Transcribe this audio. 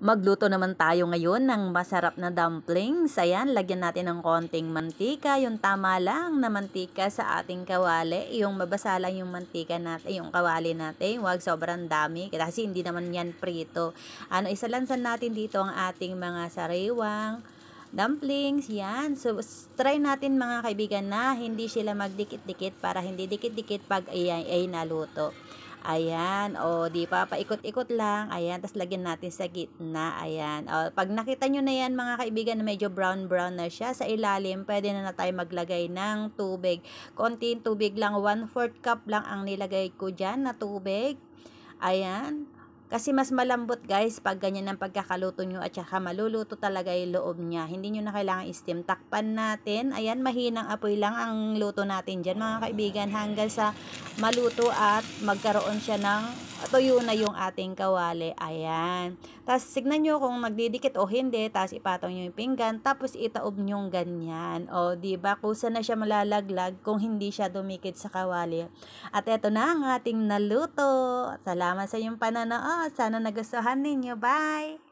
Magluto naman tayo ngayon ng masarap na dumplings. Ayan, lagyan natin ng konting mantika, yung tama lang na mantika sa ating kawali. Yung mabasa lang yung mantika natin, yung kawali natin. Huwag sobrang dami kasi hindi naman yan prito. Isalansan natin dito ang ating mga sariwang dumplings. Yan. So, try natin mga kaibigan na hindi sila magdikit-dikit para hindi dikit-dikit pag ay naluto. Ayan, o di pa paikot-ikot lang. Ayan, tapos lagyan natin sa gitna. Ayan. O, pag nakita nyo na yan mga kaibigan na medyo brown-brown na siya sa ilalim, pwede na tayo maglagay ng tubig. Konting tubig lang, 1/4 cup lang ang nilagay ko dyan na tubig. Ayan. Kasi mas malambot guys pag ganyan ang pagkakaluto nyo at saka maluluto talaga yung loob niya. Hindi nyo na kailangan steam. Takpan natin. Ayan, mahinang apoy lang ang luto natin dyan mga kaibigan hanggang sa maluto at magkaroon siya ng tuyo na yung ating kawali. Ayan. Tapos signan nyo kung magdidikit o hindi. Tapos ipatong nyo yung pinggan. Tapos itaob nyo ganyan. O diba kusa na siya malalaglag kung hindi siya dumikit sa kawali. At eto na ang ating naluto. Salamat sa inyong pananood. Sana nagustuhan ninyo. Bye!